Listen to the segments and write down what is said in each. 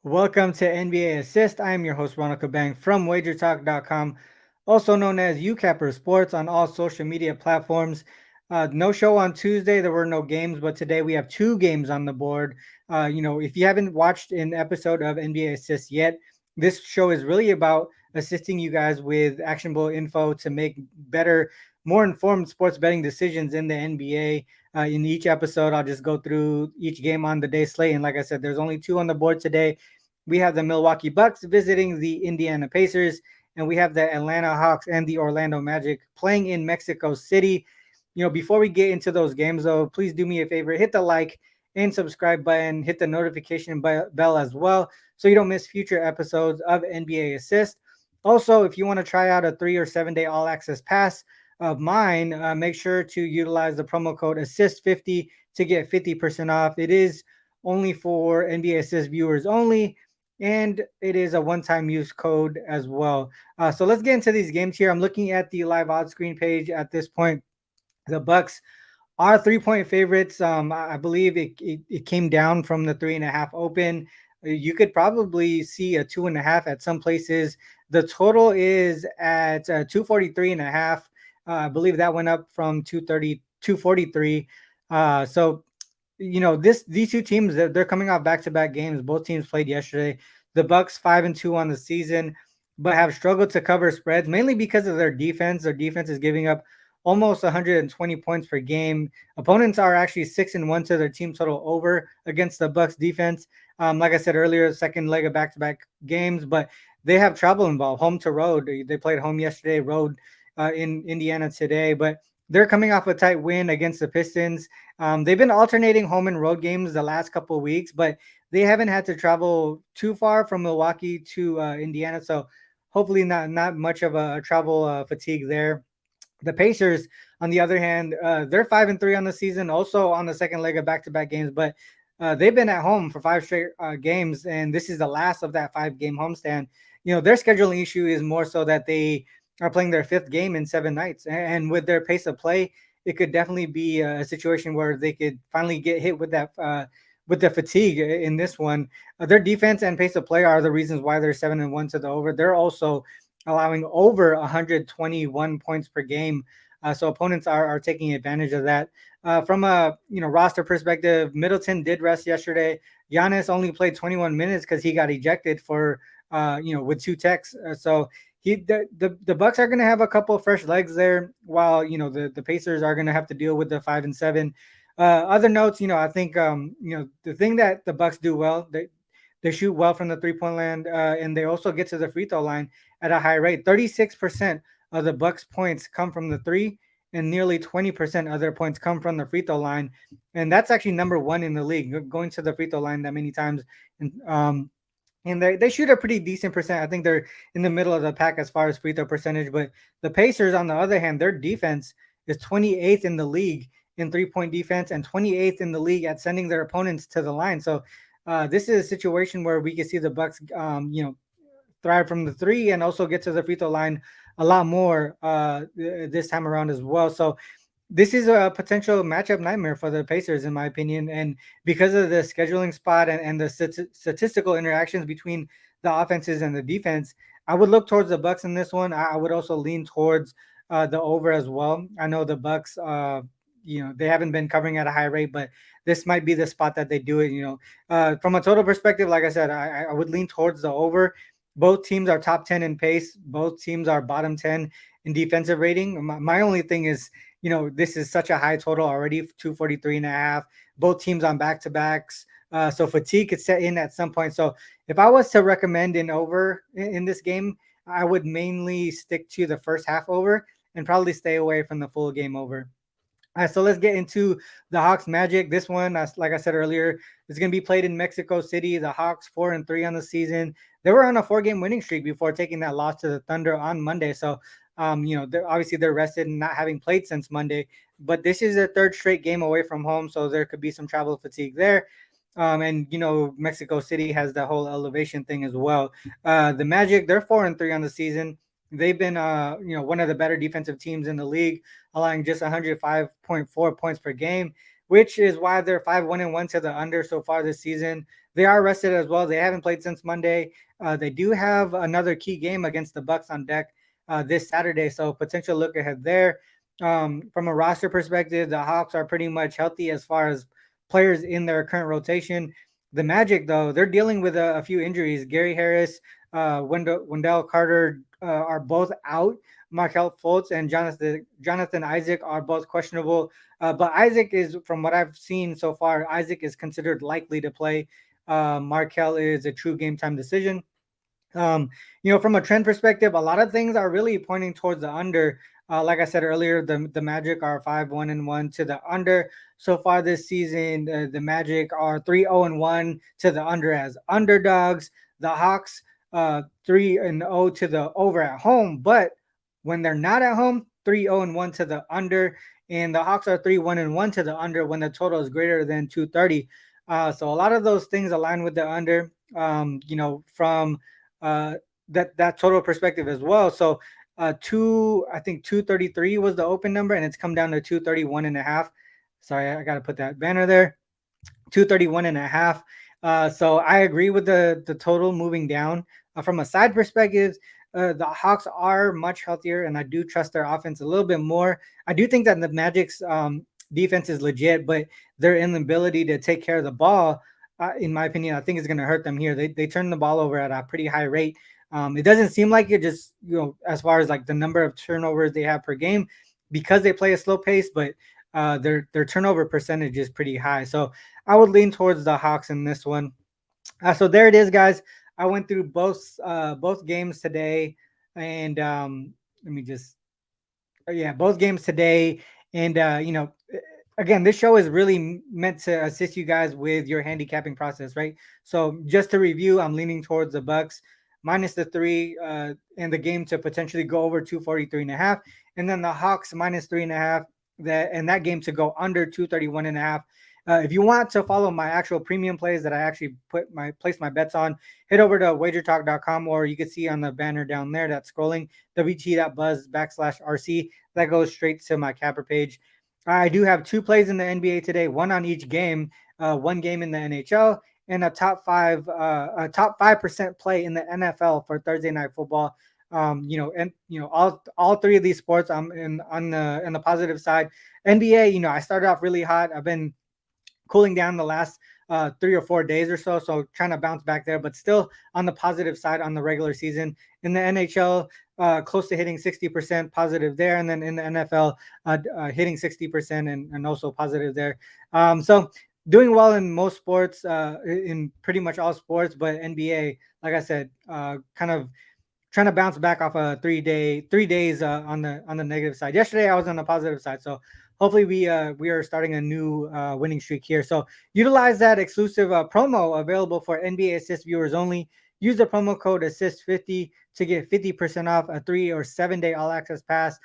Welcome to NBA Assist. I am your host, Ronald Cabang from WagerTalk.com, also known as UCapper Sports on all social media platforms. No show on Tuesday. There were no games, but today we have two games on the board. If you haven't watched an episode of NBA Assist yet, this show is really about assisting you guys with actionable info to make better, more informed sports betting decisions in the NBA. In each episode, I'll just go through each game on the day slate. And like I said, there's only two on the board today. We have the Milwaukee Bucks visiting the Indiana Pacers, and we have the Atlanta Hawks and the Orlando Magic playing in Mexico City. Before we get into those games, though, please do me a favor, hit the like and subscribe button, hit the notification bell as well, so you don't miss future episodes of NBA Assist. Also, if you want to try out a 3 or 7 day all access pass of mine, make sure to utilize the promo code ASSIST50 to get 50% off. It is only for NBA Assist viewers only, and it is a one-time use code as well. So let's get into these games here. I'm looking at the live odds screen page at this point. The Bucks are 3-point favorites. I believe it came down from the 3.5 open. You could probably see a 2.5 at some places. The total is at 243.5. I believe that went up from 230, 243. So these two teams, they're coming off back-to-back games. Both teams played yesterday. The Bucks 5-2 on the season, but have struggled to cover spreads mainly because of their defense. Their defense is giving up almost 120 points per game. Opponents are actually 6-1 to their team total over against the Bucks defense. Like I said earlier, second leg of back-to-back games, but they have travel involved, home to road. They played home yesterday, road in Indiana today, but they're coming off a tight win against the Pistons. They've been alternating home and road games the last couple of weeks, but they haven't had to travel too far from Milwaukee to Indiana, so hopefully not much of a travel fatigue there. The Pacers, on the other hand, they're 5-3 on the season, also on the second leg of back-to-back games, but they've been at home for five straight games, and this is the last of that 5 game homestand. Their scheduling issue is more so that they are playing their fifth game in 7 nights, and with their pace of play, it could definitely be a situation where they could finally get hit with that with the fatigue in this one. Their defense and pace of play are the reasons why they're 7-1 to the over. They're also allowing over 121 points per game. So opponents are taking advantage of that. From a roster perspective, Middleton did rest yesterday. Giannis only played 21 minutes because he got ejected for with two techs. So the Bucks are going to have a couple of fresh legs there, while the Pacers are going to have to deal with the 5-7. Other notes, I think the thing that the Bucks do well, they shoot well from the 3-point land, and they also get to the free throw line at a high rate. 36% of the Bucks' points come from the three, and nearly 20% of their points come from the free throw line, and that's actually number one in the league, going to the free throw line that many times. And they shoot a pretty decent percent. I think they're in the middle of the pack as far as free throw percentage. But the Pacers, on the other hand, their defense is 28th in the league in 3-point defense and 28th in the league at sending their opponents to the line. So this is a situation where we can see the Bucks, thrive from the three and also get to the free throw line a lot more this time around as well. So this is a potential matchup nightmare for the Pacers, in my opinion. And because of the scheduling spot and the statistical interactions between the offenses and the defense, I would look towards the Bucks in this one. I would also lean towards the over as well. I know the Bucks, they haven't been covering at a high rate, but this might be the spot that they do it. From a total perspective, like I said, I would lean towards the over. Both teams are top 10 in pace. Both teams are bottom 10 in defensive rating. My only thing is, this is such a high total already, 243.5. Both teams on back to backs. So fatigue could set in at some point. So if I was to recommend an over in this game, I would mainly stick to the first half over and probably stay away from the full game over. So let's get into the Hawks Magic. This one, like I said earlier, is going to be played in Mexico City. The Hawks 4-3 on the season. They were on a 4-game winning streak before taking that loss to the Thunder on Monday. So, they're rested and not having played since Monday. But this is their third straight game away from home, so there could be some travel fatigue there. Mexico City has the whole elevation thing as well. The Magic, they're 4-3 on the season. They've been, one of the better defensive teams in the league, allowing just 105.4 points per game, which is why they're 5-1-1 to the under so far this season. They are rested as well. They haven't played since Monday. They do have another key game against the Bucks on deck this Saturday, so potential look ahead there. From a roster perspective, the Hawks are pretty much healthy as far as players in their current rotation. The Magic, though, they're dealing with a few injuries. Gary Harris, Wendell Carter are both out. Markel Fultz and Jonathan Isaac are both questionable. But Isaac is, from what I've seen so far, Isaac is considered likely to play. Markel is a true game time decision. Um, from a trend perspective, a lot of things are really pointing towards the under. Like I said earlier, the Magic are 5-1-1 to the under so far this season. The Magic are 3-0-1 to the under as underdogs. The Hawks 3-0 to the over at home, but when they're not at home, 3-0-1 to the under, and the Hawks are 3-1-1 to the under when the total is greater than 230. So a lot of those things align with the under. From uh, that total perspective as well. So I think 233 was the open number, and it's come down to 231 and a half. Sorry, I got to put that banner there. 231 and a half. So I agree with the total moving down. From a side perspective, the Hawks are much healthier, and I do trust their offense a little bit more. I do think that the Magic's defense is legit, but their inability to take care of the ball, in my opinion, I think is going to hurt them here. They turn the ball over at a pretty high rate. It doesn't seem like it, just as far as like the number of turnovers they have per game, because they play a slow pace, but their turnover percentage is pretty high. So I would lean towards the Hawks in this one. So there it is, guys. I went through both games today, and let me just yeah, both games today. And again, this show is really meant to assist you guys with your handicapping process, right? So just to review, I'm leaning towards the Bucks minus the 3 and the game to potentially go over 243 and a half, and then the Hawks minus 3.5, that game to go under 231 and a half. If you want to follow my actual premium plays that I actually place my bets on, head over to wagertalk.com, or you can see on the banner down there that's scrolling, wt.buzz/RC. That goes straight to my capper page. I do have 2 plays in the NBA today, one on each game, one game in the NHL, and a top 5% play in the NFL for Thursday night football. All 3 of these sports I'm on the positive side. NBA, I started off really hot. I've been cooling down the last 3 or 4 days or so trying to bounce back there, but still on the positive side on the regular season. In the NHL, close to hitting 60% positive there, and then in the NFL, hitting 60% and also positive there. So doing well in most sports, in pretty much all sports, but NBA, like I said, kind of trying to bounce back off a 3 days on the negative side. Yesterday I was on the positive side, so hopefully we are starting a new winning streak here. So utilize that exclusive promo available for NBA Assist viewers only. Use the promo code ASSIST50 to get 50% off a 3 or 7 day all access pass.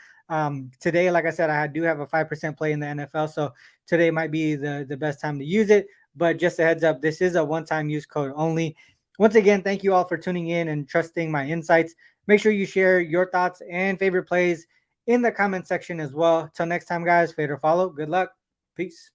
Today, like I said, I do have a 5% play in the NFL, so today might be the best time to use it. But just a heads up, this is a one-time use code only. Once again, thank you all for tuning in and trusting my insights. Make sure you share your thoughts and favorite plays in the comment section as well. Till next time, guys, fade or follow. Good luck. Peace.